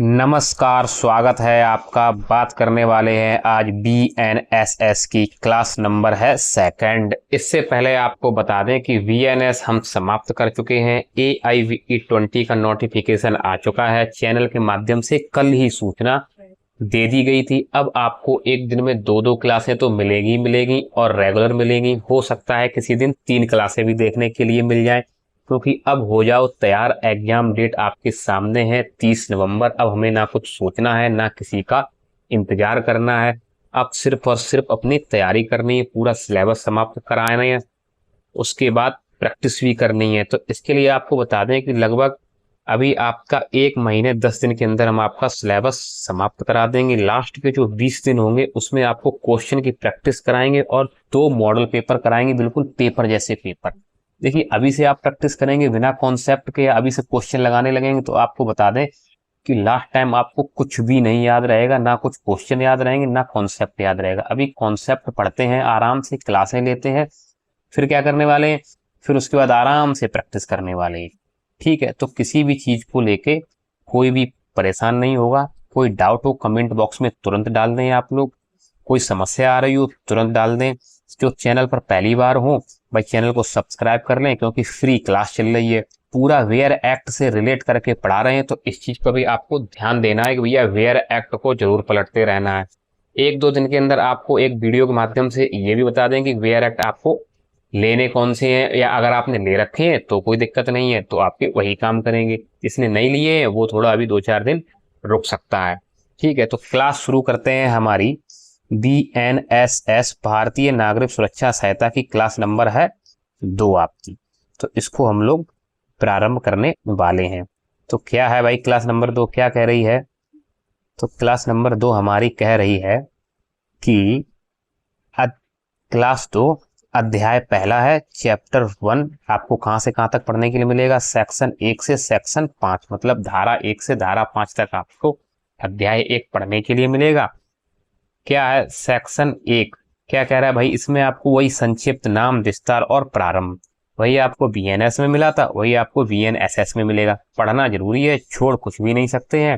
नमस्कार, स्वागत है आपका। बात करने वाले हैं आज बीएनएसएस की। क्लास नंबर है सेकंड। इससे पहले आपको बता दें कि वीएनएस हम समाप्त कर चुके हैं। AIVE20 का नोटिफिकेशन आ चुका है चैनल के माध्यम से। कल ही सूचना दे दी गई थी। अब आपको एक दिन में दो क्लासें तो मिलेगी और रेगुलर मिलेगी। हो सकता है किसी दिन 3 क्लासें भी देखने के लिए मिल जाए, क्योंकि अब हो जाओ तैयार। एग्जाम डेट आपके सामने है 30 नवंबर। अब हमें ना कुछ सोचना है ना किसी का इंतजार करना है। अब सिर्फ और सिर्फ अपनी तैयारी करनी है, पूरा सिलेबस समाप्त कराना है, उसके बाद प्रैक्टिस भी करनी है। तो इसके लिए आपको बता दें कि लगभग अभी आपका 1 महीने 10 दिन के अंदर हम आपका सिलेबस समाप्त करा देंगे। लास्ट के जो 20 दिन होंगे उसमें आपको क्वेश्चन की प्रैक्टिस कराएंगे और 2 मॉडल पेपर कराएंगे, बिल्कुल पेपर जैसे पेपर। देखिए, अभी से आप प्रैक्टिस करेंगे बिना कॉन्सेप्ट के, अभी से क्वेश्चन लगाने लगेंगे तो आपको बता दें कि लास्ट टाइम आपको कुछ भी नहीं याद रहेगा, ना कुछ क्वेश्चन याद रहेंगे ना कॉन्सेप्ट याद रहेगा। अभी कॉन्सेप्ट पढ़ते हैं, आराम से क्लासें लेते हैं, फिर क्या करने वाले हैं, फिर उसके बाद आराम से प्रैक्टिस करने वाले हैं। ठीक है, तो किसी भी चीज को लेके कोई भी परेशान नहीं होगा। कोई डाउट हो कमेंट बॉक्स में तुरंत डाल दें आप लोग। कोई समस्या आ रही हो तुरंत डाल दें। जो चैनल पर पहली बार हो भाई चैनल को सब्सक्राइब कर लें, क्योंकि फ्री क्लास चल रही है। पूरा वेयर एक्ट से रिलेट करके पढ़ा रहे हैं, तो इस चीज पर भी आपको ध्यान देना है कि भैया वेयर एक्ट को जरूर पलटते रहना है। 1-2 दिन के अंदर आपको एक वीडियो के माध्यम से ये भी बता दें कि वेयर एक्ट आपको लेने कौन से हैं, या अगर आपने ले रखे हैं तो कोई दिक्कत नहीं है, तो आपके वही काम करेंगे। जिसने नहीं लिए हैं वो थोड़ा अभी 2-4 दिन रुक सकता है। ठीक है, तो क्लास शुरू करते हैं हमारी। BNSS भारतीय नागरिक सुरक्षा सहायता की क्लास नंबर है 2 आपकी। तो इसको हम लोग प्रारंभ करने वाले हैं। तो क्या है भाई क्लास नंबर 2 क्या कह रही है? तो क्लास नंबर 2 हमारी कह रही है कि क्लास 2 अध्याय पहला है, चैप्टर 1। आपको कहां से कहां तक पढ़ने के लिए मिलेगा? सेक्शन 1 से सेक्शन 5, मतलब धारा 1 से धारा 5 तक आपको अध्याय 1 पढ़ने के लिए मिलेगा। क्या है सेक्शन 1? क्या कह रहा है भाई? इसमें आपको वही संक्षिप्त नाम, विस्तार और प्रारंभ, वही आपको बीएनएस में मिला था वही आपको बीएनएसएस में मिलेगा। पढ़ना जरूरी है, छोड़ कुछ भी नहीं सकते हैं।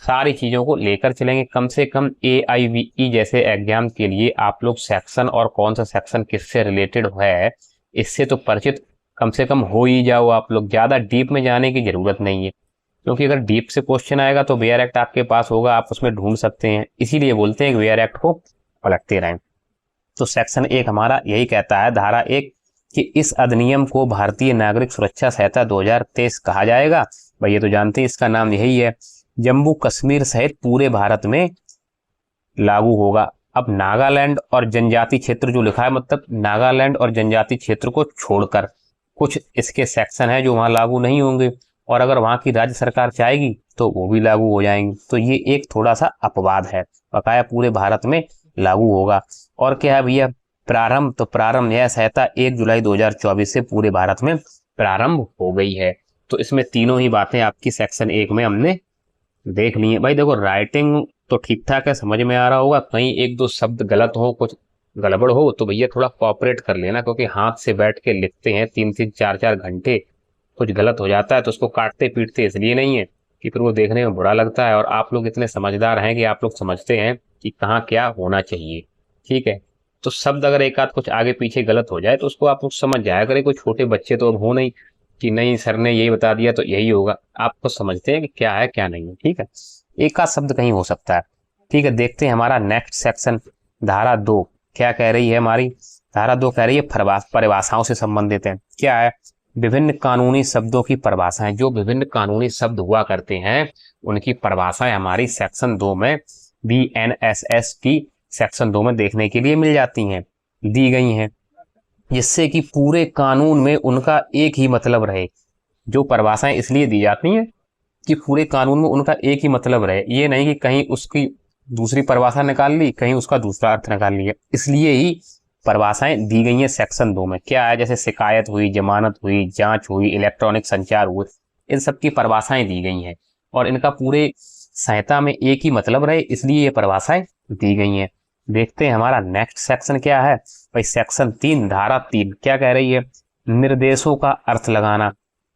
सारी चीजों को लेकर चलेंगे। कम से कम AIVE जैसे एग्जाम के लिए आप लोग सेक्शन और कौन सा सेक्शन किससे रिलेटेड है इससे तो परिचित कम से कम हो ही जाओ आप लोग। ज्यादा डीप में जाने की जरूरत नहीं है, क्योंकि अगर डीप से क्वेश्चन आएगा तो वेयर एक्ट आपके पास होगा, आप उसमें ढूंढ सकते हैं। इसीलिए बोलते हैं कि वेयर एक्ट को पलटते रहें। तो सेक्शन 1 हमारा यही कहता है, धारा 1, कि इस अधिनियम को भारतीय नागरिक सुरक्षा सहायता 2023 कहा जाएगा। भाई ये तो जानते हैं, इसका नाम यही है। जम्मू कश्मीर सहित पूरे भारत में लागू होगा। अब नागालैंड और जनजाति क्षेत्र जो लिखा है, मतलब नागालैंड और जनजाति क्षेत्र को छोड़कर कुछ इसके सेक्शन है जो वहां लागू नहीं होंगे, और अगर वहां की राज्य सरकार चाहेगी तो वो भी लागू हो जाएंगे। तो ये एक थोड़ा सा अपवाद है, बकाया पूरे भारत में लागू होगा। और क्या है भैया प्रारंभ? तो प्रारंभ यह सहायता 1 जुलाई 2024 से पूरे भारत में प्रारंभ हो गई है। तो इसमें तीनों ही बातें आपकी सेक्शन 1 में हमने देख ली है। भाई देखो, राइटिंग तो ठीक ठाक है, समझ में आ रहा होगा। कहीं 1-2 शब्द गलत हो, कुछ गड़बड़ हो तो भैया थोड़ा कोऑपरेट कर लेना, क्योंकि हाथ से बैठ के लिखते हैं 3-3 4-4 घंटे। कुछ गलत हो जाता है तो उसको काटते पीटते इसलिए नहीं है कि फिर वो देखने में बुरा लगता है, और आप लोग इतने समझदार हैं कि आप लोग समझते हैं कि कहाँ क्या होना चाहिए। ठीक है, तो शब्द अगर एक आध कुछ आगे पीछे गलत हो जाए तो उसको आप लोग समझ जाया करें। कोई छोटे बच्चे तो अब हो नहीं कि नहीं सर ने यही बता दिया तो यही होगा। आपको समझते हैं कि क्या है क्या नहीं है। ठीक है, एक आध शब्द कहीं हो सकता है। ठीक है, देखते हैं हमारा नेक्स्ट सेक्शन। धारा 2 क्या कह रही है हमारी? धारा 2 कह रही है परिभाषाओं से संबंधित है। क्या है? विभिन्न कानूनी शब्दों की परिभाषाएं। जो विभिन्न कानूनी शब्द हुआ करते हैं उनकी परिभाषाएं हमारी सेक्शन 2 में, BNSS की सेक्शन 2 में देखने के लिए मिल जाती हैं, दी गई हैं, जिससे कि पूरे कानून में उनका एक ही मतलब रहे। जो परिभाषाएं इसलिए दी जाती हैं कि पूरे कानून में उनका एक ही मतलब रहे, ये नहीं कि कहीं उसकी दूसरी परिभाषा निकाल ली, कहीं उसका दूसरा अर्थ निकाल लिया। इसलिए ही परिभाषाएं दी गई हैं सेक्शन 2 में। क्या है? जैसे शिकायत हुई, जमानत हुई, जांच हुई, इलेक्ट्रॉनिक संचार हुए, इन सब की परिभाषाएं दी गई हैं, और इनका पूरे संहिता में एक ही मतलब रहे, इसलिए ये परिभाषाएं दी गई हैं। देखते हैं हमारा नेक्स्ट सेक्शन क्या है। भाई सेक्शन 3 धारा 3 क्या कह रही है? निर्देशों का अर्थ लगाना।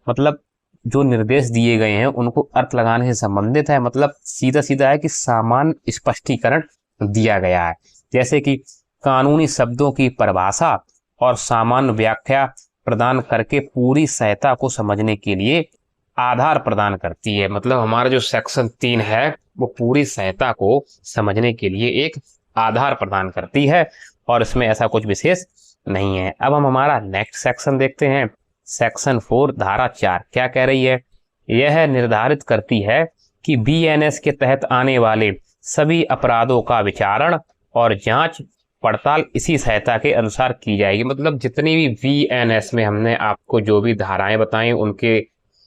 मतलब जो निर्देश दिए गए हैं उनको अर्थ लगाने से संबंधित है, मतलब सीधा सीधा है कि सामान्य स्पष्टीकरण दिया गया है। जैसे कि कानूनी शब्दों की परिभाषा और सामान्य व्याख्या प्रदान करके पूरी सहायता को समझने के लिए आधार प्रदान करती है। मतलब हमारा जो सेक्शन 3 है वो पूरी सहायता को समझने के लिए एक आधार प्रदान करती है और इसमें ऐसा कुछ विशेष नहीं है। अब हम हमारा नेक्स्ट सेक्शन देखते हैं। सेक्शन 4 धारा 4 क्या कह रही है? यह निर्धारित करती है कि बीएनएस के तहत आने वाले सभी अपराधों का विचारण और जांच पड़ताल इसी सहायता के अनुसार की जाएगी। मतलब जितनी भी बीएनएस में हमने आपको जो भी धाराएं बताई उनके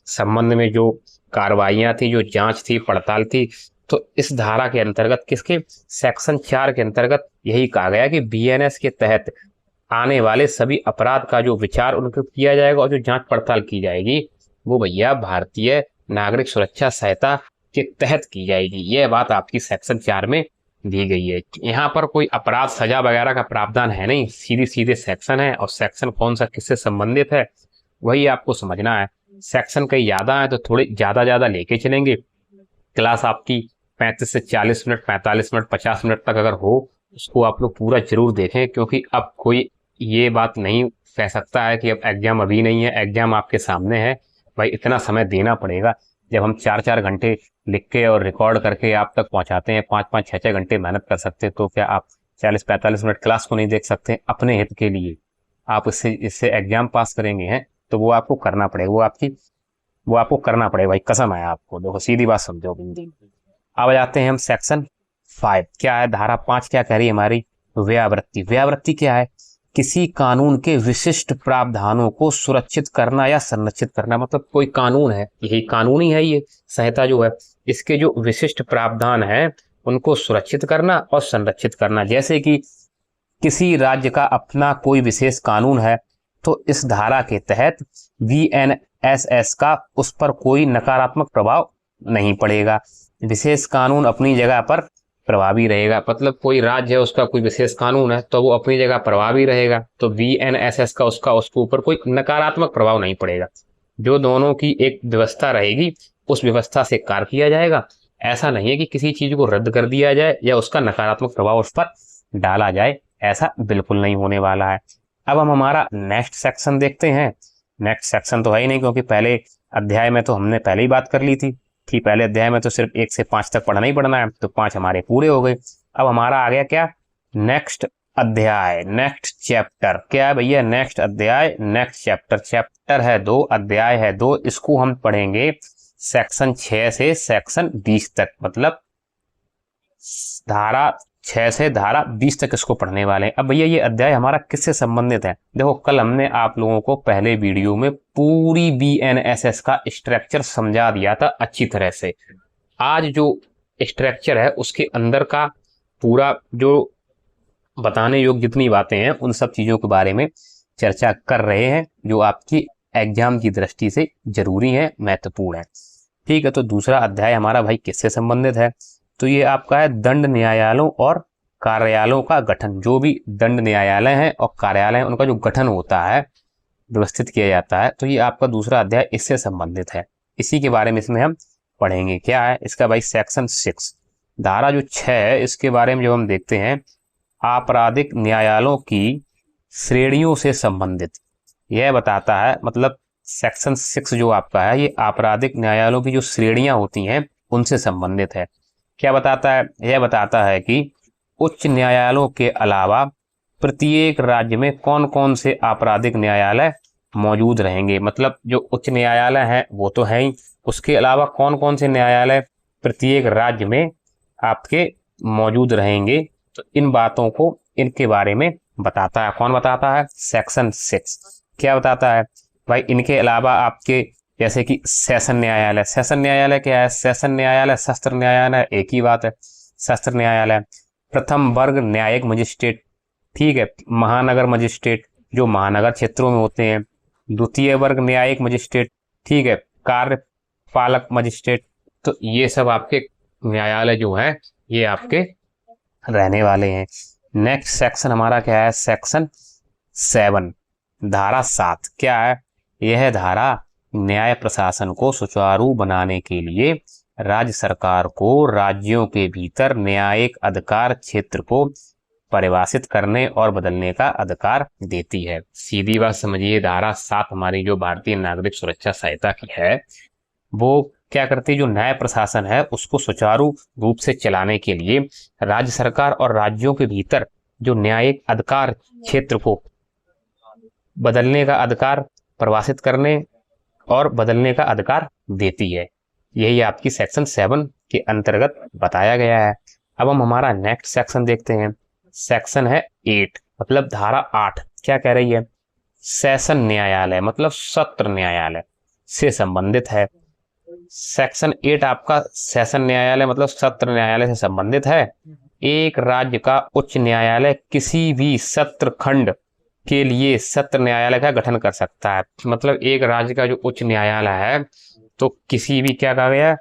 संबंध में जो कार्रवाइयां थी, जो जांच थी, पड़ताल थी, तो इस धारा के अंतर्गत किसके सेक्शन 4 के अंतर्गत यही कहा गया कि बीएनएस के तहत आने वाले सभी अपराध का जो विचार उनको किया जाएगा और जो जांच पड़ताल की जाएगी वो भैया भारतीय नागरिक सुरक्षा संहिता के तहत की जाएगी। यह बात आपकी सेक्शन 4 में दी गई है। यहाँ पर कोई अपराध सजा वगैरह का प्रावधान है नहीं, सीधे सीधे सेक्शन है और सेक्शन कौन सा किससे संबंधित है वही आपको समझना है। सेक्शन कई ज्यादा है तो थोड़े ज्यादा लेके चलेंगे। क्लास आपकी 35 से 40 मिनट, 45 मिनट, 50 मिनट तक अगर हो उसको आप लोग पूरा जरूर देखें, क्योंकि अब कोई ये बात नहीं कह सकता है कि अब एग्जाम अभी नहीं है, एग्जाम आपके सामने है। भाई इतना समय देना पड़ेगा। जब हम 4-4 घंटे लिख के और रिकॉर्ड करके आप तक पहुंचाते हैं, 5-5, 6-6 घंटे मेहनत कर सकते हैं, तो क्या आप 40-45 मिनट क्लास को नहीं देख सकते? अपने हित के लिए आप इससे एग्जाम पास करेंगे हैं तो वो आपको करना पड़ेगा, वो आपको करना पड़ेगा भाई, कसम है आपको। देखो सीधी बात समझो बिंदी। अब जाते हैं हम सेक्शन 5। क्या है धारा 5 क्या कह रही है हमारी? व्यावृत्ति। व्यावृत्ति क्या है? किसी कानून के विशिष्ट प्रावधानों को सुरक्षित करना या संरक्षित करना। मतलब कोई कानून है, यही कानूनी है ये संहिता जो है, इसके जो विशिष्ट प्रावधान है उनको सुरक्षित करना और संरक्षित करना। जैसे कि किसी राज्य का अपना कोई विशेष कानून है तो इस धारा के तहत बीएनएसएस का उस पर कोई नकारात्मक प्रभाव नहीं पड़ेगा। विशेष कानून अपनी जगह पर प्रभावी रहेगा। मतलब कोई राज्य है उसका कोई विशेष कानून है तो वो अपनी जगह प्रभावी रहेगा, तो बीएनएसएस का उसके ऊपर कोई नकारात्मक प्रभाव नहीं पड़ेगा। जो दोनों की एक व्यवस्था रहेगी उस व्यवस्था से कार्य किया जाएगा। ऐसा नहीं है कि किसी चीज को रद्द कर दिया जाए या उसका नकारात्मक प्रभाव उस पर डाला जाए, ऐसा बिल्कुल नहीं होने वाला है। अब हम हमारा नेक्स्ट सेक्शन देखते हैं। नेक्स्ट सेक्शन तो है ही नहीं, क्योंकि पहले अध्याय में तो हमने पहले ही बात कर ली थी कि पहले अध्याय में तो सिर्फ 1 से 5 तक पढ़ना ही पढ़ना है, तो 5 हमारे पूरे हो गए। अब हमारा आ गया क्या? नेक्स्ट अध्याय, नेक्स्ट चैप्टर। क्या है भैया? नेक्स्ट अध्याय, नेक्स्ट चैप्टर। चैप्टर है 2, अध्याय है 2। इसको हम पढ़ेंगे सेक्शन 6 से सेक्शन 20 तक, मतलब धारा 6 से धारा 20 तक इसको पढ़ने वाले हैं। अब भैया ये अध्याय हमारा किससे संबंधित है? देखो कल हमने आप लोगों को पहले वीडियो में पूरी बीएनएसएस का स्ट्रक्चर समझा दिया था अच्छी तरह से। आज जो स्ट्रक्चर है उसके अंदर का पूरा जो बताने योग्य जितनी बातें हैं उन सब चीजों के बारे में चर्चा कर रहे हैं जो आपकी एग्जाम की दृष्टि से जरूरी है, महत्वपूर्ण है। ठीक है, तो दूसरा अध्याय हमारा भाई किससे संबंधित है? तो ये आपका है दंड न्यायालयों और कार्यालयों का गठन। जो भी दंड न्यायालय हैं और कार्यालय हैं उनका जो गठन होता है, व्यवस्थित किया जाता है, तो ये आपका दूसरा अध्याय इससे संबंधित है। इसी के बारे में इसमें हम पढ़ेंगे। क्या है इसका भाई? सेक्शन 6 धारा जो 6 है इसके बारे में जब हम देखते हैं, आपराधिक न्यायालयों की श्रेणियों से संबंधित यह बताता है। मतलब सेक्शन 6 जो आपका है ये आपराधिक न्यायालयों की जो श्रेणियां होती हैं उनसे संबंधित है। क्या बताता है? यह बताता है कि उच्च न्यायालयों के अलावा प्रत्येक राज्य में कौन कौन से आपराधिक न्यायालय मौजूद रहेंगे। मतलब जो उच्च न्यायालय है वो तो है ही, उसके अलावा कौन कौन से न्यायालय प्रत्येक राज्य में आपके मौजूद रहेंगे। तो इन बातों को, इनके बारे में बताता है। कौन बताता है? सेक्शन 6। क्या बताता है भाई? इनके अलावा आपके जैसे कि सेशन न्यायालय। सेशन न्यायालय क्या है? सेशन न्यायालय सत्र न्यायालय एक ही बात है। सत्र न्यायालय प्रथम वर्ग न्यायिक मजिस्ट्रेट, ठीक है, महानगर मजिस्ट्रेट जो महानगर क्षेत्रों में होते हैं। द्वितीय वर्ग न्यायिक मजिस्ट्रेट, ठीक है, कार्यपालक मजिस्ट्रेट। तो ये सब आपके न्यायालय जो है ये आपके रहने वाले हैं। नेक्स्ट सेक्शन हमारा क्या है? सेक्शन 7 धारा 7। क्या है? यह धारा न्याय प्रशासन को सुचारू बनाने के लिए राज्य सरकार को राज्यों के भीतर न्यायिक अधिकार क्षेत्र को परिभाषित करने और बदलने का अधिकार देती है। सीधी बात समझिए, धारा 7 हमारी जो भारतीय नागरिक सुरक्षा संहिता की है वो क्या करती है, जो न्याय प्रशासन है उसको सुचारू रूप से चलाने के लिए राज्य सरकार और राज्यों के भीतर जो न्यायिक अधिकार क्षेत्र को बदलने का अधिकार, परिभाषित करने और बदलने का अधिकार देती है। यही आपकी सेक्शन 7 के अंतर्गत बताया गया है। अब हम हमारा नेक्स्ट सेक्शन देखते हैं। सेक्शन है 8, मतलब धारा 8 क्या कह रही है, सेशन न्यायालय मतलब सत्र न्यायालय से संबंधित है। सेक्शन 8 आपका सेशन न्यायालय मतलब सत्र न्यायालय से संबंधित है। एक राज्य का उच्च न्यायालय किसी भी सत्र खंड के लिए सत्र न्यायालय का गठन कर सकता है। मतलब एक राज्य का जो उच्च न्यायालय है तो किसी भी, क्या कहा गया,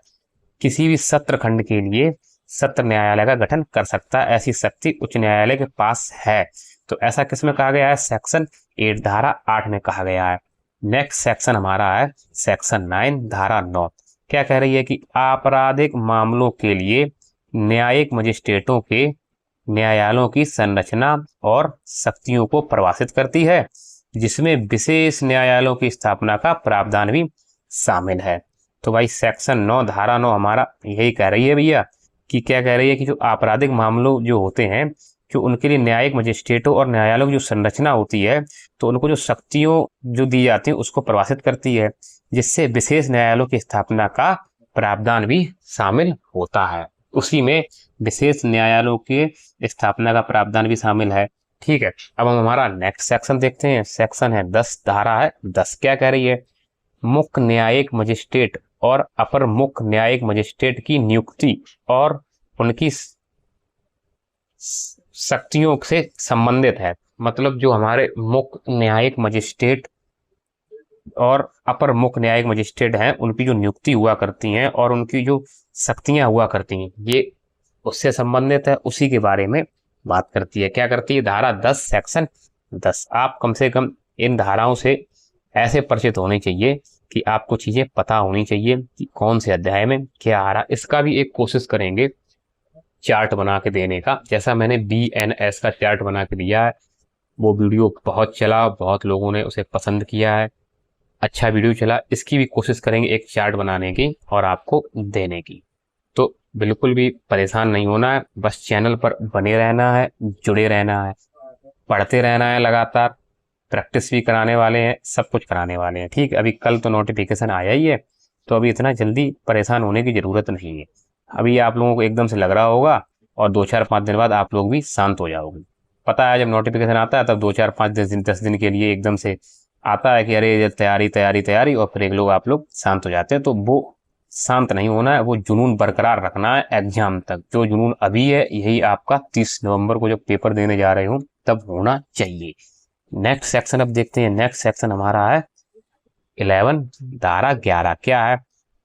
किसी भी सत्र खंड के लिए सत्र न्यायालय का गठन कर सकता है। ऐसी शक्ति उच्च न्यायालय के पास है। तो ऐसा किसमें कहा गया है, सेक्शन 8 धारा 8 में कहा गया है। नेक्स्ट सेक्शन हमारा है सेक्शन 9 धारा 9। क्या कह रही है कि आपराधिक मामलों के लिए न्यायिक मजिस्ट्रेटों के न्यायालयों की संरचना और शक्तियों को परिभाषित करती है, जिसमें विशेष न्यायालयों की स्थापना का प्रावधान भी शामिल है। तो भाई सेक्शन 9 धारा 9 हमारा यही कह रही है भैया कि क्या कह रही है कि जो आपराधिक मामलों जो होते हैं, जो उनके लिए न्यायिक मजिस्ट्रेटों और न्यायालयों की जो संरचना होती है तो उनको जो शक्तियों जो दी जाती है उसको परिभाषित करती है, जिससे विशेष न्यायालयों की स्थापना का प्रावधान भी शामिल होता है। उसी में विशेष न्यायालयों की स्थापना का प्रावधान भी शामिल है। ठीक है, अब हम हमारा नेक्स्ट सेक्शन देखते हैं। सेक्शन है 10 धारा है 10। क्या कह रही है, मुख्य न्यायिक मजिस्ट्रेट और अपर मुख्य न्यायिक मजिस्ट्रेट की नियुक्ति और उनकी शक्तियों से संबंधित है। मतलब जो हमारे मुख्य न्यायिक मजिस्ट्रेट और अपर मुख्य न्यायिक मजिस्ट्रेट हैं उनकी जो नियुक्ति हुआ करती हैं और उनकी जो शक्तियां हुआ करती हैं ये उससे संबंधित है, उसी के बारे में बात करती है। क्या करती है, धारा 10 सेक्शन 10। आप कम से कम इन धाराओं से ऐसे परिचित होने चाहिए कि आपको चीजें पता होनी चाहिए कि कौन से अध्याय में क्या आ रहा। इसका भी एक कोशिश करेंगे चार्ट बना के देने का, जैसा मैंने BNS का चार्ट बना के दिया है। वो वीडियो बहुत चला, बहुत लोगों ने उसे पसंद किया है, अच्छा वीडियो चला। इसकी भी कोशिश करेंगे एक चार्ट बनाने की और आपको देने की। तो बिल्कुल भी परेशान नहीं होना है, बस चैनल पर बने रहना है, जुड़े रहना है, पढ़ते रहना है लगातार। प्रैक्टिस भी कराने वाले हैं, सब कुछ कराने वाले हैं। ठीक है, अभी कल तो नोटिफिकेशन आया ही है, तो अभी इतना जल्दी परेशान होने की ज़रूरत नहीं है। अभी आप लोगों को एकदम से लग रहा होगा और 2-4-5 दिन बाद आप लोग भी शांत हो जाओगे। पता है जब नोटिफिकेशन आता है तब 2-4-5 दिन 10 दिन के लिए एकदम से आता है कि अरे ये तैयारी तैयारी तैयारी, और फिर एक लोग आप लोग शांत हो जाते हैं। तो वो शांत नहीं होना है, वो जुनून बरकरार रखना है एग्जाम तक। जो जुनून अभी है यही आपका 30 नवंबर को जब पेपर देने जा रहे हो तब होना चाहिए। नेक्स्ट सेक्शन अब देखते हैं। नेक्स्ट सेक्शन हमारा है 11 धारा 11। क्या है,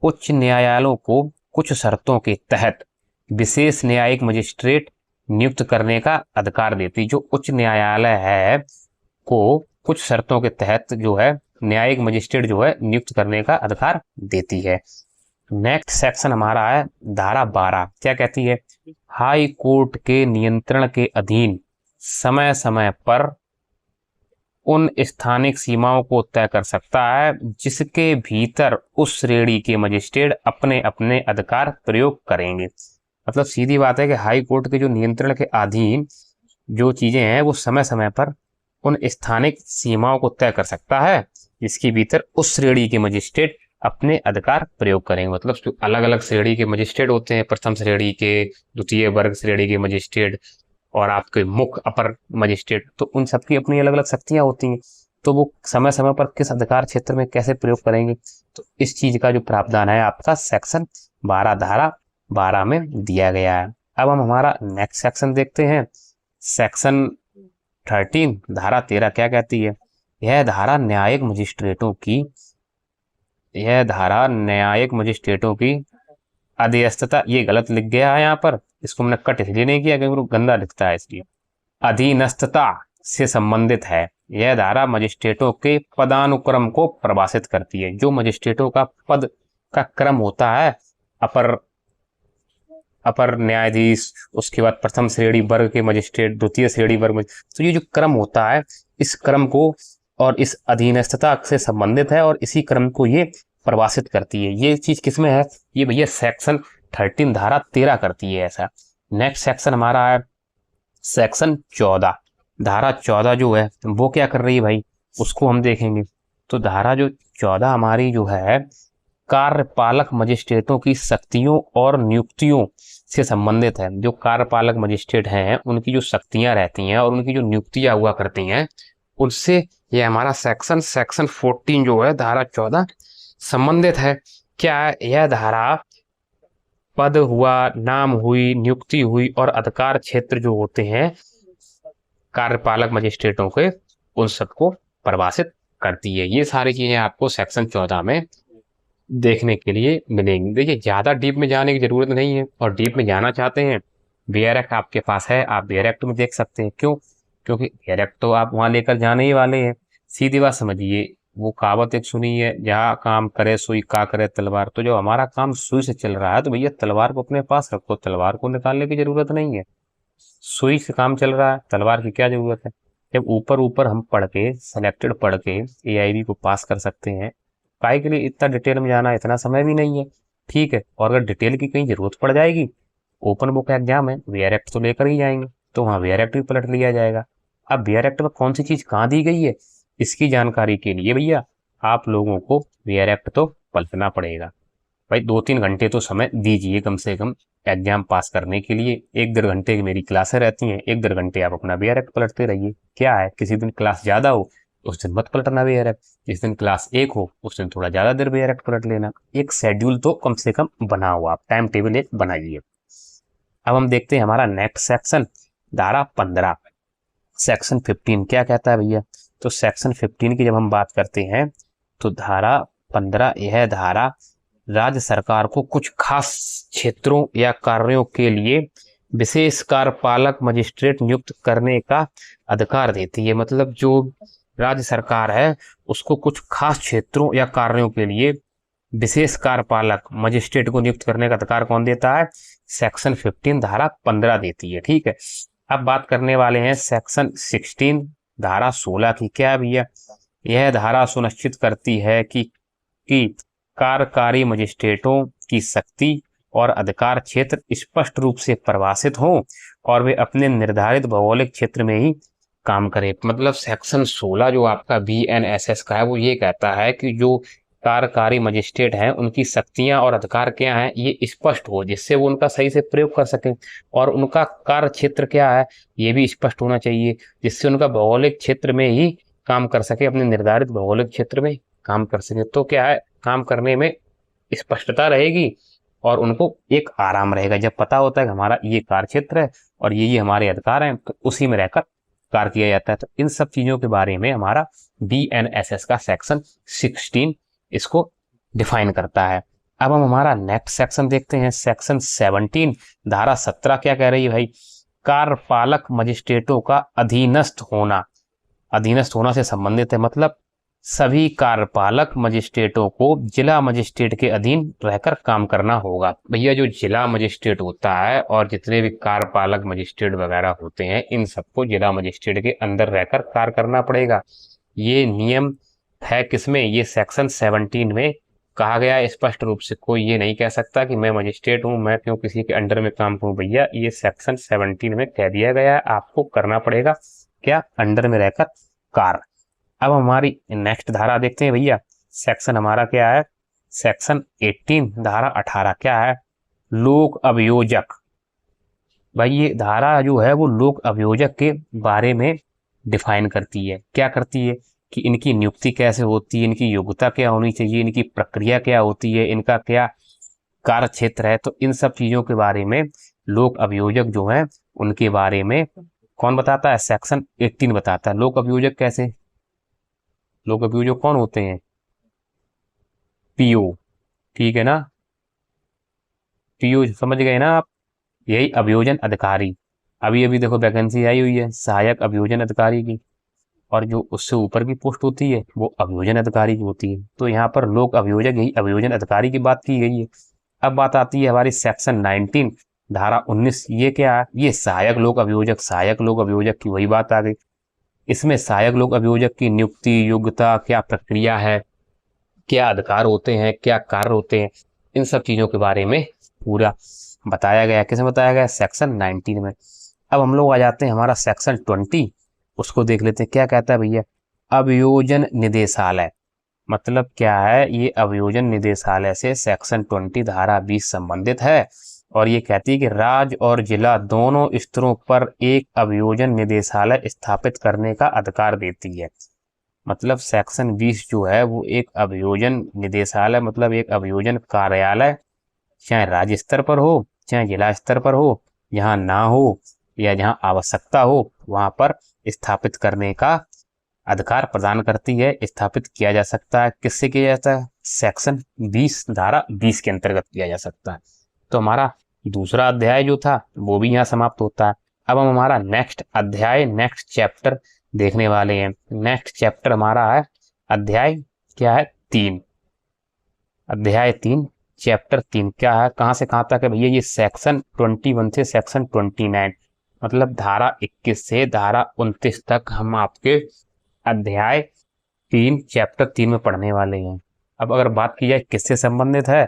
उच्च न्यायालयों को कुछ शर्तों के तहत विशेष न्यायिक मजिस्ट्रेट नियुक्त करने का अधिकार देती। जो उच्च न्यायालय है को कुछ शर्तों के तहत जो है न्यायिक मजिस्ट्रेट जो है नियुक्त करने का अधिकार देती है। नेक्स्ट सेक्शन हमारा है धारा 12। क्या कहती है, हाई कोर्ट के नियंत्रण के अधीन समय समय पर उन स्थानिक सीमाओं को तय कर सकता है जिसके भीतर उस श्रेणी के मजिस्ट्रेट अपने अपने अधिकार प्रयोग करेंगे। मतलब सीधी बात है कि हाई कोर्ट के जो नियंत्रण के अधीन जो चीजें हैं वो समय समय पर उन स्थानिक सीमाओं को तय कर सकता है जिसके भीतर उस श्रेणी के मजिस्ट्रेट अपने अधिकार प्रयोग करेंगे। मतलब जो अलग अलग श्रेणी के मजिस्ट्रेट होते हैं, प्रथम श्रेणी के, द्वितीय वर्ग श्रेणी के मजिस्ट्रेट और आपके मुख्य अपर मजिस्ट्रेट, तो उन सबकी अपनी अलग अलग शक्तियां होती हैं। तो वो समय समय पर किस अधिकार क्षेत्र में कैसे प्रयोग करेंगे, तो इस चीज का जो प्रावधान है आपका सेक्शन 12 धारा 12 में दिया गया है। अब हम हमारा नेक्स्ट सेक्शन देखते हैं। सेक्शन 13 धारा 13 क्या कहती है, यह धारा न्यायिक मजिस्ट्रेटों की अधीनस्थता, ये गलत लिख गया है यहाँ पर, इसको मैंने कट इसलिए नहीं किया क्योंकि गंदा लिखता है इसलिए। अधीनस्थता से संबंधित है। यह धारा मजिस्ट्रेटों के पदानुक्रम को परिभाषित करती है। जो मजिस्ट्रेटों का पद का क्रम होता है, अपर अपर न्यायाधीश, उसके बाद प्रथम श्रेणी वर्ग के मजिस्ट्रेट, द्वितीय श्रेणी वर्ग, तो ये जो क्रम होता है, इस क्रम को और इस अधीनस्थता से संबंधित है और इसी क्रम को ये परिभाषित करती है। ये चीज किसमें है? ये भैया सेक्शन 13 धारा 13 करती है ऐसा। नेक्स्ट सेक्शन हमारा है सेक्शन 14। धारा 14 जो है वो क्या कर रही है भाई, उसको हम देखेंगे। तो धारा जो 14 हमारी जो है कार्यपालक मजिस्ट्रेटों की शक्तियों और नियुक्तियों से संबंधित है। जो कार्यपालक मजिस्ट्रेट हैं उनकी जो शक्तियां रहती हैं और उनकी जो नियुक्तियां हुआ करती हैं, उनसे ये हमारा सेक्शन 14 जो है धारा 14 संबंधित है। क्या है? यह धारा पद हुआ, नाम हुई, नियुक्ति हुई और अधिकार क्षेत्र जो होते हैं कार्यपालक मजिस्ट्रेटों के, उन सबको परिभाषित करती है। ये सारी चीजें आपको सेक्शन 14 में देखने के लिए मिलेंगी। देखिए ज्यादा डीप में जाने की जरूरत नहीं है, और डीप में जाना चाहते हैं वेयर एक्ट आपके पास है, आप वेयर एक्ट में देख सकते हैं। क्यों? क्योंकि वेयर एक्ट तो आप वहां लेकर जाने ही वाले हैं। सीधी बात समझिए, वो कहावत एक सुनी है, जहाँ काम करे सुई का करे तलवार। तो जो हमारा काम सुई से चल रहा है तो भैया तलवार को अपने पास रखो, तलवार को निकालने की जरूरत नहीं है। सुई से काम चल रहा है, तलवार की क्या जरूरत है? जब ऊपर ऊपर हम पढ़ के सेलेक्टेड पढ़ के एआईबी को पास कर सकते हैं, काहे के लिए इतना डिटेल में जाना? इतना समय भी नहीं है, ठीक है। और अगर डिटेल की कहीं जरूरत पड़ जाएगी, ओपन बुक एग्जाम है, वेयर एक्ट तो लेकर ही जाएंगे, तो वहाँ वेयर एक्ट भी पलट लिया जाएगा। अब वेयर एक्ट में कौन सी चीज कहाँ दी गई है, इसकी जानकारी के लिए भैया आप लोगों को वेयर एक्ट तो पलटना पड़ेगा। भाई 2-3 घंटे तो समय दीजिए कम से कम एग्जाम पास करने के लिए। 1-1.5 घंटे की मेरी क्लासें रहती हैं, 1-1.5 घंटे आप अपना वेयर एक्ट पलटते रहिए। क्या है, किसी दिन क्लास ज्यादा हो उस दिन मत पलटना वेयर एक्ट, जिस दिन क्लास 1 हो उस दिन थोड़ा ज्यादा देर वेयर एक्ट पलट लेना। एक शेड्यूल तो कम से कम बनाओ, आप टाइम टेबल एक बनाइए। अब हम देखते हैं हमारा नेक्स्ट सेक्शन धारा 15। सेक्शन 15 क्या कहता है भैया? तो सेक्शन 15 की जब हम बात करते हैं तो धारा 15, यह धारा राज्य सरकार को कुछ खास क्षेत्रों या कार्यों के लिए विशेष कार्यपालक मजिस्ट्रेट नियुक्त करने का अधिकार देती है। मतलब जो राज्य सरकार है उसको कुछ खास क्षेत्रों या कार्यों के लिए विशेष कार्यपालक मजिस्ट्रेट को नियुक्त करने का अधिकार कौन देता है? सेक्शन 15 धारा 15 देती है, ठीक है। अब बात करने वाले हैं सेक्शन 16 धारा 16 की। क्या है भैया? यह धारा सुनिश्चित करती है कि कार्यकारी मजिस्ट्रेटों की शक्ति और अधिकार क्षेत्र स्पष्ट रूप से परिभाषित हों और वे अपने निर्धारित भौगोलिक क्षेत्र में ही काम करें। मतलब सेक्शन 16 जो आपका बीएनएसएस का है वो ये कहता है कि जो कार्यकारी मजिस्ट्रेट हैं उनकी शक्तियां और अधिकार क्या हैं ये स्पष्ट हो, जिससे वो उनका सही से प्रयोग कर सकें। और उनका कार्य क्षेत्र क्या है ये भी स्पष्ट होना चाहिए, जिससे उनका भौगोलिक क्षेत्र में ही काम कर सके, अपने निर्धारित भौगोलिक क्षेत्र में काम कर सके। तो क्या है, काम करने में स्पष्टता रहेगी और उनको एक आराम रहेगा। जब पता होता है कि हमारा ये कार्य क्षेत्र है और ये हमारे अधिकार हैं, तो उसी में रहकर कार्य किया जाता है। तो इन सब चीजों के बारे में हमारा बीएनएसएस का सेक्शन 16 इसको डिफाइन करता है। अब हम हमारा नेक्स्ट सेक्शन देखते हैं, सेक्शन 17 धारा 17 क्या कह रही है भाई? कार्यपालक मजिस्ट्रेटों का अधीनस्थ होना से संबंधित है। मतलब सभी कार्यपालक मजिस्ट्रेटों को जिला मजिस्ट्रेट के अधीन रहकर काम करना होगा। भैया जो जिला मजिस्ट्रेट होता है और जितने भी कार्यपालक मजिस्ट्रेट वगैरह होते हैं, इन सबको जिला मजिस्ट्रेट के अंदर रहकर कार्य करना पड़ेगा। ये नियम है किसमें? ये सेक्शन 17 में कहा गया है स्पष्ट रूप से। कोई ये नहीं कह सकता कि मैं मजिस्ट्रेट हूं, मैं क्यों किसी के अंडर में काम करूं। भैया ये सेक्शन 17 में कह दिया गया है आपको करना पड़ेगा क्या? अंडर में रहकर कार्य। अब हमारी नेक्स्ट धारा देखते हैं भैया, सेक्शन हमारा क्या है? सेक्शन 18 धारा 18 क्या है? लोक अभियोजक। भाई ये धारा जो है वो लोक अभियोजक के बारे में डिफाइन करती है। क्या करती है कि इनकी नियुक्ति कैसे होती है, इनकी योग्यता क्या होनी चाहिए, इनकी प्रक्रिया क्या होती है, इनका क्या कार्य क्षेत्र है। तो इन सब चीजों के बारे में लोक अभियोजक जो है उनके बारे में कौन बताता है? सेक्शन 18 बताता है। लोक अभियोजक कैसे? लोक अभियोजक कौन होते हैं? पीओ, ठीक है ना? पीओ समझ गए ना आप? यही अभियोजन अधिकारी। अभी अभी देखो वैकेंसी आई हुई है सहायक अभियोजन अधिकारी की, और जो उससे ऊपर की पोस्ट होती है वो अभियोजन अधिकारी की होती है। तो यहाँ पर लोक अभियोजक यही अभियोजन अधिकारी की बात की गई है। अब बात आती है हमारी सेक्शन 19 धारा 19, ये क्या है, ये सहायक लोक अभियोजक, सहायक लोक अभियोजक की वही बात आ गई। इसमें सहायक लोक अभियोजक की नियुक्ति, योग्यता, क्या प्रक्रिया है, क्या अधिकार होते हैं, क्या कार्य होते हैं, इन सब चीजों के बारे में पूरा बताया गया। किसमें बताया गया, सेक्शन 19 में। अब हम लोग आ जाते हैं हमारा सेक्शन 20, उसको देख लेते हैं क्या कहता है भैया। अभियोजन निदेशालय मतलब क्या है, ये अभियोजन निदेशालय से सेक्शन 20 धारा 20 संबंधित है, और ये कहती है कि राज्य और जिला दोनों स्तरों पर एक अभियोजन निदेशालय स्थापित करने का अधिकार देती है। मतलब सेक्शन 20 जो है वो एक अभियोजन निदेशालय मतलब एक अभियोजन कार्यालय, चाहे राज्य स्तर पर हो चाहे जिला स्तर पर हो, जहाँ ना हो या जहाँ आवश्यकता हो वहां पर स्थापित करने का अधिकार प्रदान करती है। स्थापित किया जा सकता है, किससे किया जाता है, सेक्शन 20 धारा 20 के अंतर्गत किया जा सकता है। तो हमारा दूसरा अध्याय जो था वो भी यहाँ समाप्त होता है। अब हम हमारा नेक्स्ट अध्याय, नेक्स्ट चैप्टर देखने वाले हैं। नेक्स्ट चैप्टर हमारा है अध्याय क्या है, 3। अध्याय 3 चैप्टर 3 क्या है, कहाँ से कहाँ तक है भैया, ये सेक्शन 21 से सेक्शन 29 मतलब धारा 21 से धारा 29 तक हम आपके अध्याय 3 चैप्टर 3 में पढ़ने वाले हैं। अब अगर बात की जाए किससे संबंधित है,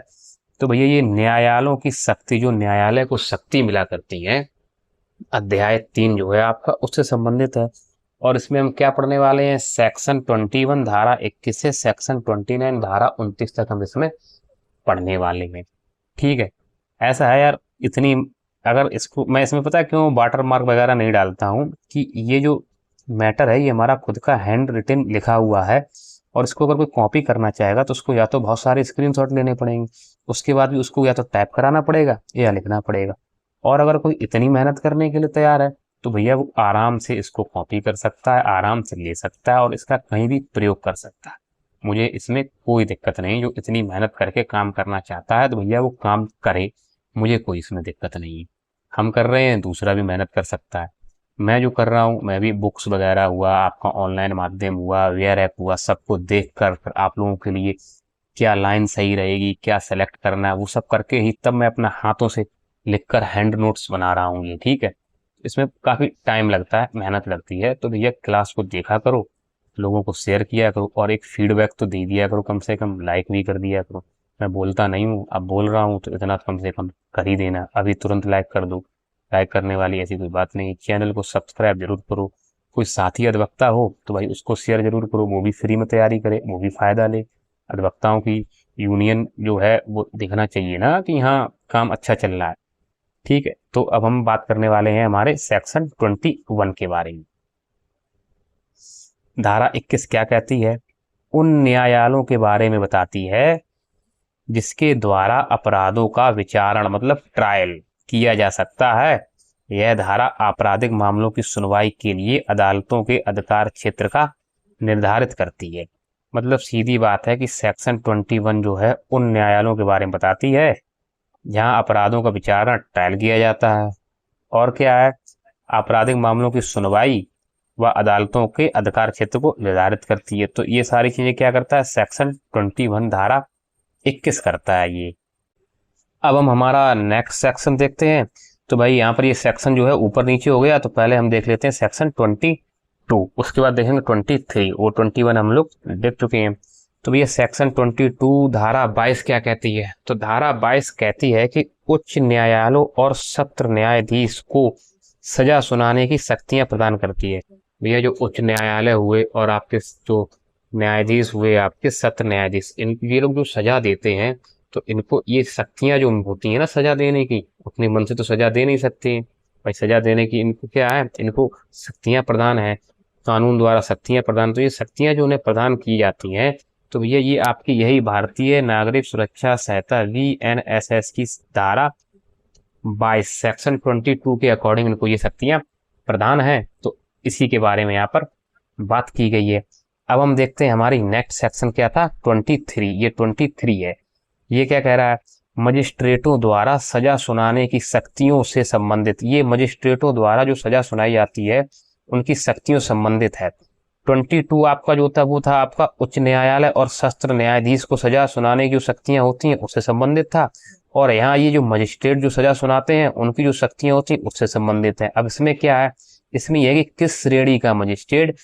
तो भैया ये न्यायालयों की शक्ति, जो न्यायालय को शक्ति मिला करती है, अध्याय 3 जो है आपका उससे संबंधित है। और इसमें हम क्या पढ़ने वाले हैं, सेक्शन 21 धारा 21 से सेक्शन 29 धारा 29 तक हम इसमें पढ़ने वाले हैं। ठीक है, ऐसा है यार, इतनी अगर इसको मैं इसमें पता है क्यों वाटर मार्क वगैरह नहीं डालता हूँ, कि ये जो मैटर है ये हमारा खुद का हैंड रिटन लिखा हुआ है, और इसको अगर कोई कॉपी करना चाहेगा तो उसको या तो बहुत सारे स्क्रीनशॉट लेने पड़ेंगे, उसके बाद भी उसको या तो टाइप कराना पड़ेगा या लिखना पड़ेगा। और अगर कोई इतनी मेहनत करने के लिए तैयार है तो भैया वो आराम से इसको कॉपी कर सकता है, आराम से ले सकता है और इसका कहीं भी प्रयोग कर सकता है। मुझे इसमें कोई दिक्कत नहीं, जो इतनी मेहनत करके काम करना चाहता है तो भैया वो काम करे, मुझे कोई इसमें दिक्कत नहीं है। हम कर रहे हैं, दूसरा भी मेहनत कर सकता है। मैं जो कर रहा हूँ, मैं भी बुक्स वगैरह हुआ, आपका ऑनलाइन माध्यम हुआ, वेयर ऐप हुआ, सबको देख कर फिर आप लोगों के लिए क्या लाइन सही रहेगी, क्या सेलेक्ट करना है, वो सब करके ही तब मैं अपना हाथों से लिखकर हैंड नोट्स बना रहा हूँ ये। ठीक है, इसमें काफ़ी टाइम लगता है, मेहनत लगती है, तो भैया क्लास को देखा करो, लोगों को शेयर किया करो, और एक फीडबैक तो दे दिया करो, कम से कम लाइक भी कर दिया करो। मैं बोलता नहीं हूँ, अब बोल रहा हूँ तो इतना कम से कम कर ही देना, अभी तुरंत लाइक कर दो। लाइक करने वाली ऐसी कोई बात नहीं। चैनल को सब्सक्राइब जरूर करो। कोई साथी अधिवक्ता हो तो भाई उसको शेयर जरूर करो, वो भी फ्री में तैयारी करे, वो भी फायदा ले। अधिवक्ताओं की यूनियन जो है वो दिखना चाहिए ना कि यहाँ काम अच्छा चल रहा है। ठीक है, तो अब हम बात करने वाले हैं हमारे सेक्शन 21 के बारे में। धारा 21 क्या कहती है, उन न्यायालयों के बारे में बताती है जिसके द्वारा अपराधों का विचारण मतलब ट्रायल किया जा सकता है। यह धारा आपराधिक मामलों की सुनवाई के लिए अदालतों के अधिकार क्षेत्र का निर्धारित करती है। मतलब सीधी बात है कि सेक्शन 21 जो है उन न्यायालयों के बारे में बताती है जहां अपराधों का विचारण ट्रायल किया जाता है, और क्या है, आपराधिक मामलों की सुनवाई व अदालतों के अधिकार क्षेत्र को निर्धारित करती है। तो ये सारी चीजें क्या करता है, सेक्शन 21 धारा 21 करता है ये। अब हम हमारा नेक्स्ट सेक्शन देखते हैं। तो भाई यहाँ पर ये सेक्शन जो है ऊपर नीचे हो गया, तो पहले हम देख लेते हैं सेक्शन 22, उसके बाद देखेंगे 23 और 21 हम लोग देख चुके हैं। तो भैया सेक्शन 22 धारा 22 क्या कहती है, तो धारा 22 कहती है कि उच्च न्यायालयों और सत्र न्यायाधीश को सजा सुनाने की शक्तियां प्रदान करती है। भैया जो उच्च न्यायालय हुए और आपके जो न्यायाधीश हुए, आपके सत्र न्यायाधीश, इन ये लोग जो सजा देते हैं तो इनको ये शक्तियां जो होती है ना सजा देने की, अपने मन से तो सजा दे नहीं सकते भाई, सजा देने की इनको क्या है, इनको शक्तियां प्रदान है, कानून द्वारा शक्तियां प्रदान। तो ये शक्तियां जो उन्हें प्रदान की जाती हैं, तो भैया ये आपकी यही भारतीय नागरिक सुरक्षा संहिता VNSS की धारा 22 सेक्शन 22 के अकॉर्डिंग इनको ये शक्तियां प्रदान है। तो इसी के बारे में यहाँ पर बात की गई है। अब हम देखते हैं हमारी नेक्स्ट सेक्शन क्या था, 23। ये 23 है, ये क्या कह रहा है, मजिस्ट्रेटों द्वारा सजा सुनाने की शक्तियों से संबंधित, ये मजिस्ट्रेटों द्वारा जो सजा सुनाई जाती है उनकी शक्तियों से संबंधित है। 22 आपका जो था वो था आपका उच्च न्यायालय और सत्र न्यायाधीश को सजा सुनाने की जो शक्तियां होती हैं उससे संबंधित था, और यहाँ ये जो मजिस्ट्रेट जो सजा सुनाते हैं उनकी जो शक्तियां होती हैं उससे संबंधित है। अब इसमें क्या है, इसमें यह है कि किस श्रेणी का मजिस्ट्रेट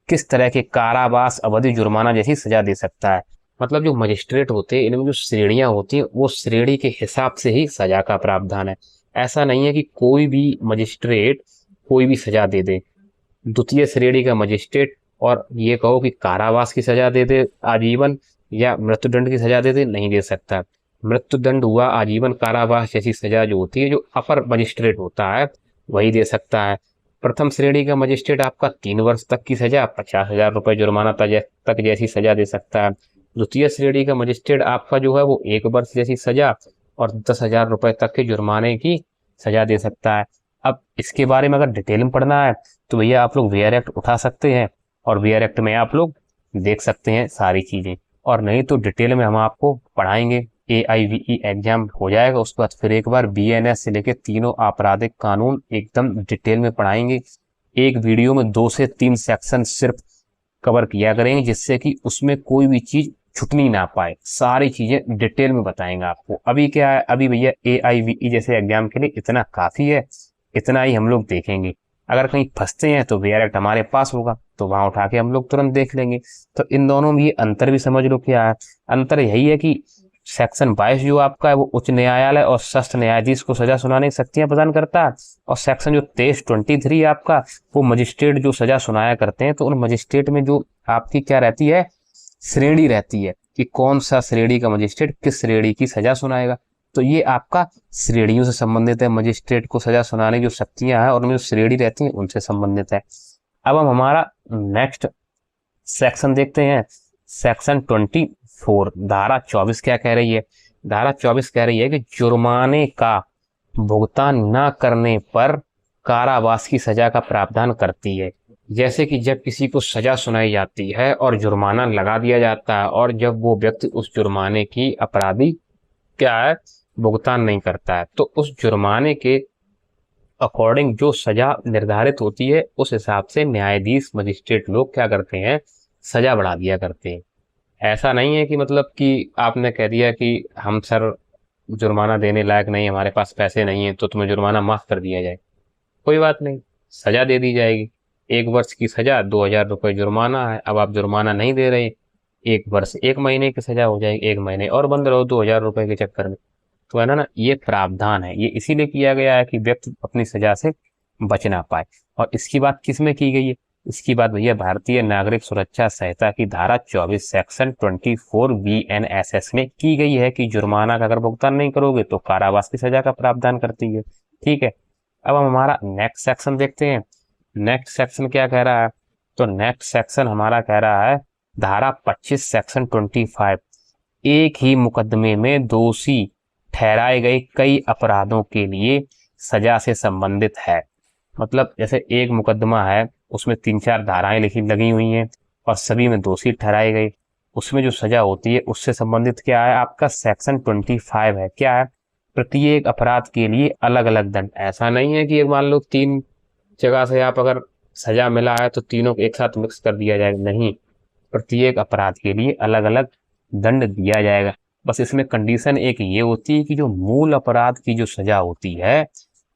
किस तरह के कारावास, अवधि, जुर्माना जैसी सजा दे सकता है। मतलब जो मजिस्ट्रेट होते हैं इनमें जो श्रेणियां होती हैं वो श्रेणी के हिसाब से ही सजा का प्रावधान है। ऐसा नहीं है कि कोई भी मजिस्ट्रेट कोई भी सजा दे दे। द्वितीय श्रेणी का मजिस्ट्रेट और ये कहो कि कारावास की सजा दे दे आजीवन या मृत्युदंड की सजा दे दे, नहीं दे सकता। मृत्युदंड हुआ, आजीवन कारावास जैसी सजा जो होती है जो अपर मजिस्ट्रेट होता है वही दे सकता है। प्रथम श्रेणी का मजिस्ट्रेट आपका 3 वर्ष तक की सजा, 50,000 रुपये जुर्माना तक जैसी सजा दे सकता है। द्वितीय श्रेणी का मजिस्ट्रेट आपका जो है वो 1 वर्ष जैसी सजा और 10,000 रुपये तक के जुर्माने की सजा दे सकता है। अब इसके बारे में अगर डिटेल में पढ़ना है तो भैया आप लोग वीआर एक्ट उठा सकते हैं और वीआर एक्ट में आप लोग देख सकते हैं सारी चीज़ें, और नहीं तो डिटेल में हम आपको पढ़ाएंगे। AIVE एग्जाम हो जाएगा उसके बाद फिर एक बार BNS से लेके तीनों आपराधिक कानून एकदम डिटेल में पढ़ाएंगे। एक वीडियो में 2 से 3 सेक्शन सिर्फ कवर किया करेंगे जिससे कि उसमें कोई भी चीज छूटनी ना पाए, सारी चीजें डिटेल में बताएंगे आपको। अभी क्या है, अभी भैया AIVE जैसे एग्जाम के लिए इतना काफी है, इतना ही हम लोग देखेंगे। अगर कहीं फंसते हैं तो वीआर एक्ट हमारे पास होगा तो वहां उठा के हम लोग तुरंत देख लेंगे। तो इन दोनों में ये अंतर भी समझ लो क्या है। अंतर यही है कि सेक्शन 22 जो आपका है वो उच्च न्यायालय और सत्र न्यायाधीश को सजा सुनाने की शक्तियां प्रदान करता है, और सेक्शन जो 23 आपका वो मजिस्ट्रेट जो सजा सुनाया करते हैं, तो उन मजिस्ट्रेट में जो आपकी क्या रहती है, श्रेणी रहती है कि कौन सा श्रेणी का मजिस्ट्रेट किस श्रेणी की सजा सुनाएगा। तो ये आपका श्रेणियों से संबंधित है, मजिस्ट्रेट को सजा सुनाने की जो शक्तियां हैं और उनमें जो श्रेणी रहती है उनसे संबंधित है। अब हम हमारा नेक्स्ट सेक्शन देखते हैं, सेक्शन 24 धारा 24 क्या कह रही है। धारा 24 कह रही है कि जुर्माने का भुगतान न करने पर कारावास की सजा का प्रावधान करती है। जैसे कि जब किसी को सजा सुनाई जाती है और जुर्माना लगा दिया जाता है और जब वो व्यक्ति उस जुर्माने की अपराधी क्या है भुगतान नहीं करता है, तो उस जुर्माने के अकॉर्डिंग जो सजा निर्धारित होती है उस हिसाब से न्यायाधीश मजिस्ट्रेट लोग क्या करते हैं, सजा बढ़ा दिया करते हैं। ऐसा नहीं है कि मतलब कि आपने कह दिया कि हम सर जुर्माना देने लायक नहीं, हमारे पास पैसे नहीं है तो तुम्हें जुर्माना माफ कर दिया जाए। कोई बात नहीं, सजा दे दी जाएगी। 1 वर्ष की सजा 2,000 रुपये जुर्माना है। अब आप जुर्माना नहीं दे रहे, 1 वर्ष 1 महीने की सजा हो जाएगी, 1 महीने और बंद रहो 2,000 रुपये के चक्कर में। तो है ना, ये प्रावधान है, ये इसीलिए किया गया है कि व्यक्ति अपनी सजा से बच ना पाए। और इसकी बात किस में की गई है, इसकी बात भैया भारतीय नागरिक सुरक्षा संहिता की धारा 24 सेक्शन 24 BNSS में की गई है कि जुर्माना का अगर भुगतान नहीं करोगे तो कारावास की सजा का प्रावधान करती है। ठीक है, अब हम हमारा नेक्स्ट सेक्शन देखते हैं। नेक्स्ट सेक्शन क्या कह रहा है, तो नेक्स्ट सेक्शन हमारा कह रहा है धारा 25 सेक्शन 25 एक ही मुकदमे में दोषी ठहराए गए कई अपराधों के लिए सजा से संबंधित है। मतलब जैसे एक मुकदमा है उसमें 3-4 धाराएं लगी हुई हैं और सभी में दोषी ठहराए गए, उसमें जो सजा होती है उससे संबंधित क्या है आपका सेक्शन 25 है। क्या है, प्रत्येक अपराध के लिए अलग अलग दंड। ऐसा नहीं है कि मान लो 3 जगह से आप अगर सजा मिला है तो तीनों को एक साथ मिक्स कर दिया जाएगा, नहीं, प्रत्येक अपराध के लिए अलग अलग दंड दिया जाएगा। बस इसमें कंडीशन एक ये होती है कि जो मूल अपराध की जो सजा होती है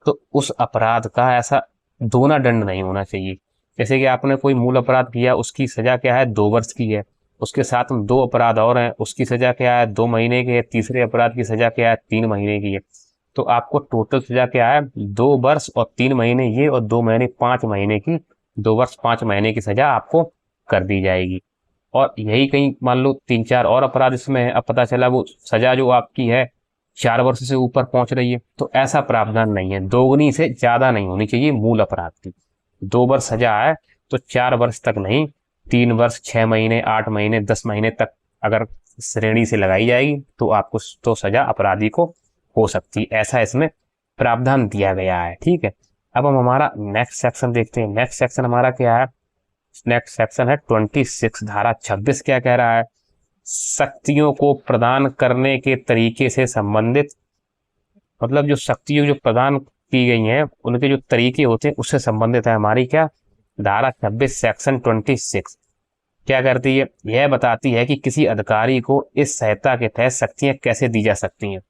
तो उस अपराध का ऐसा दोना दंड नहीं होना चाहिए। जैसे कि आपने कोई मूल अपराध किया उसकी सजा क्या है 2 वर्ष की है, उसके साथ में 2 अपराध और हैं उसकी सजा क्या है 2 महीने की है, तीसरे अपराध की सजा क्या है 3 महीने की है। तो आपको टोटल सजा क्या है 2 वर्ष और 3 महीने ये और 2 महीने 5 महीने की, 2 वर्ष 5 महीने की सजा आपको कर दी जाएगी। और यही कहीं मान लो 3-4 और अपराध इसमें है, अब पता चला वो सजा जो आपकी है 4 वर्ष से ऊपर पहुंच रही है, तो ऐसा प्रावधान नहीं है, दोगुनी से ज्यादा नहीं होनी चाहिए मूल अपराध की। 2 वर्ष सजा है तो 4 वर्ष तक नहीं, 3 वर्ष 6 महीने 8 महीने 10 महीने तक अगर श्रेणी से लगाई जाएगी तो आपको तो सजा अपराधी को हो सकती है, ऐसा इसमें प्रावधान दिया गया है। ठीक है, अब हम हमारा नेक्स्ट सेक्शन देखते हैं। नेक्स्ट सेक्शन हमारा क्या है, नेक्स्ट सेक्शन है 26 धारा 26 क्या कह रहा है, शक्तियों को प्रदान करने के तरीके से संबंधित, मतलब जो शक्तियां जो प्रदान की गई हैं उनके जो तरीके होते हैं उससे संबंधित है हमारी क्या, धारा 26 सेक्शन 26। क्या करती है, यह बताती है कि किसी अधिकारी को इस संहिता के तहत शक्तियां कैसे दी जा सकती हैं।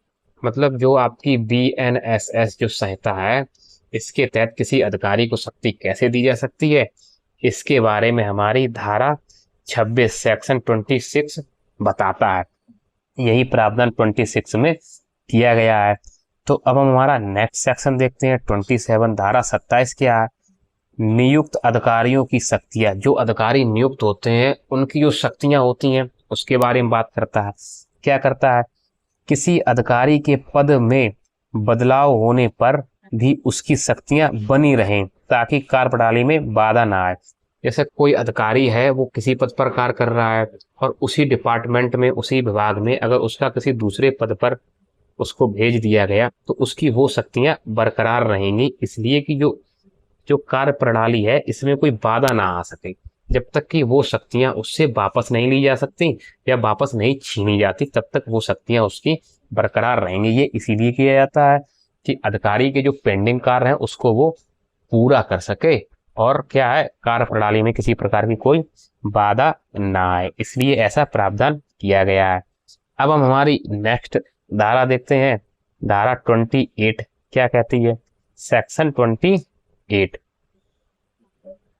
मतलब जो आपकी BNSS जो संहिता है इसके तहत किसी अधिकारी को शक्ति कैसे दी जा सकती है, इसके बारे में हमारी धारा 26 सेक्शन 26 बताता है। यही प्रावधान 26 में किया गया है। तो अब हम हमारा नेक्स्ट सेक्शन देखते हैं 27 धारा 27 क्या है, नियुक्त अधिकारियों की शक्तियां। जो अधिकारी नियुक्त होते हैं उनकी जो शक्तियां होती हैं उसके बारे में बात करता है। क्या करता है, किसी अधिकारी के पद में बदलाव होने पर भी उसकी शक्तियां बनी रहें ताकि कार्यप्रणाली में बाधा ना आए। जैसे कोई अधिकारी है वो किसी पद पर कार्य कर रहा है और उसी डिपार्टमेंट में उसी विभाग में अगर उसका किसी दूसरे पद पर उसको भेज दिया गया तो उसकी वो शक्तियां बरकरार रहेंगी, इसलिए कि जो जो कार्य प्रणाली है इसमें कोई बाधा ना आ सके। जब तक कि वो शक्तियां उससे वापस नहीं ली जा सकती या वापस नहीं छीनी जाती तब तक वो शक्तियां उसकी बरकरार रहेंगी। ये इसीलिए किया जाता है कि अधिकारी के जो पेंडिंग कार्य है उसको वो पूरा कर सके और क्या है, कार्य प्रणाली में किसी प्रकार की कोई बाधा ना आए, इसलिए ऐसा प्रावधान किया गया है। अब हम हमारी नेक्स्ट धारा देखते हैं, धारा 28 क्या कहती है, सेक्शन 28।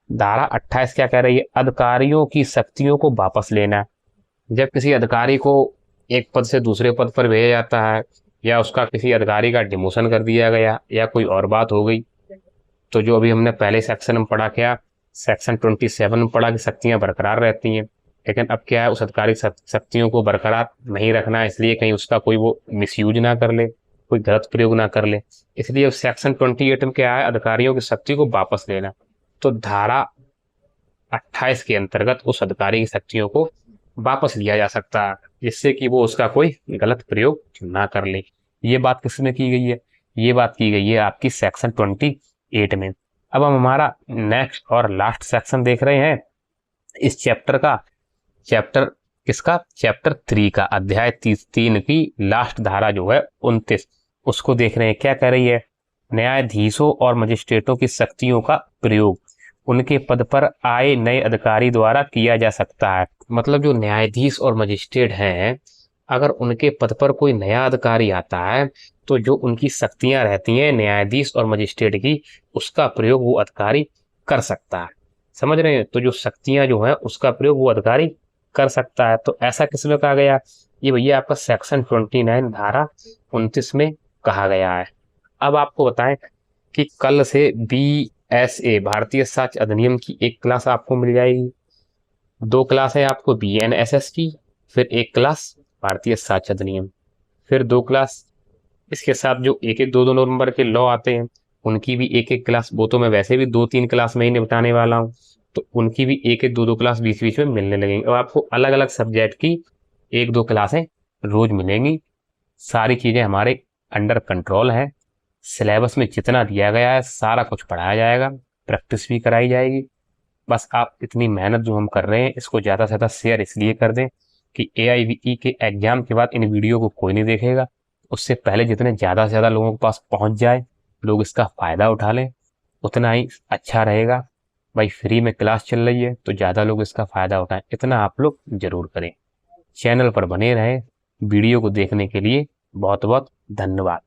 धारा 28 क्या कह रही है, अधिकारियों की शक्तियों को वापस लेना। जब किसी अधिकारी को एक पद से दूसरे पद पर भेजा जाता है या उसका किसी अधिकारी का डिमोशन कर दिया गया या कोई और बात हो गई, तो जो अभी हमने पहले सेक्शन में पढ़ा क्या, सेक्शन 27 में पढ़ा कि शक्तियां बरकरार रहती हैं, लेकिन अब क्या है, उस अधिकारी शक्तियों को बरकरार नहीं रखना है, इसलिए कहीं उसका कोई वो मिसयूज ना कर ले, कोई गलत प्रयोग ना कर ले, इसलिए सेक्शन 28 में क्या है, अधिकारियों की शक्ति को वापस लेना। तो धारा 28 के अंतर्गत उस अधिकारी की शक्तियों को वापस लिया जा सकता है जिससे कि वो उसका कोई गलत प्रयोग ना कर ले। ये बात किसमें की गई है, ये बात की गई है आपकी सेक्शन 28 में। अब हम हमारा नेक्स्ट और लास्ट सेक्शन देख रहे हैं इस चैप्टर का, चैप्टर किसका, चैप्टर 3 का, अध्याय 3 की लास्ट धारा जो है 29, उसको देख रहे हैं। क्या कह रही है, न्यायाधीशों और मजिस्ट्रेटों की शक्तियों का प्रयोग उनके पद पर आए नए अधिकारी द्वारा किया जा सकता है। मतलब जो न्यायाधीश और मजिस्ट्रेट हैं, अगर उनके पद पर कोई नया अधिकारी आता है तो जो उनकी शक्तियां रहती हैं न्यायाधीश और मजिस्ट्रेट की, उसका प्रयोग वो अधिकारी कर सकता है। समझ रहे हैं, तो जो शक्तियां जो हैं उसका प्रयोग वो अधिकारी कर सकता है। तो ऐसा किसमें कहा गया, ये भैया आपका सेक्शन 29 धारा 29 में कहा गया है। अब आपको बताएं कि कल से BSA भारतीय साक्ष्य अधिनियम की एक क्लास आपको मिल जाएगी। 2 क्लास है आपको BNSS की, फिर 1 क्लास भारतीय साक्ष्य अधिनियम, फिर 2 क्लास इसके साथ जो 1-1, 2-2 नंबर के लॉ आते हैं उनकी भी 1-1 क्लास। वो तो मैं वैसे भी 2-3 क्लास में ही निपटाने वाला हूँ, तो उनकी भी 1-1, 2-2 क्लास बीच बीच में मिलने लगेंगे और आपको अलग अलग सब्जेक्ट की 1-2 क्लासें रोज मिलेंगी। सारी चीज़ें हमारे अंडर कंट्रोल है, सिलेबस में जितना दिया गया है सारा कुछ पढ़ाया जाएगा, प्रैक्टिस भी कराई जाएगी। बस आप इतनी मेहनत जो हम कर रहे हैं इसको ज़्यादा से ज़्यादा शेयर इसलिए कर दें कि AIVE के एग्जाम के बाद इन वीडियो को कोई नहीं देखेगा, उससे पहले जितने ज़्यादा से ज़्यादा लोगों के पास पहुंच जाए, लोग इसका फ़ायदा उठा लें, उतना ही अच्छा रहेगा। भाई फ्री में क्लास चल रही है तो ज़्यादा लोग इसका फ़ायदा उठाएं, इतना आप लोग ज़रूर करें। चैनल पर बने रहें, वीडियो को देखने के लिए बहुत बहुत धन्यवाद।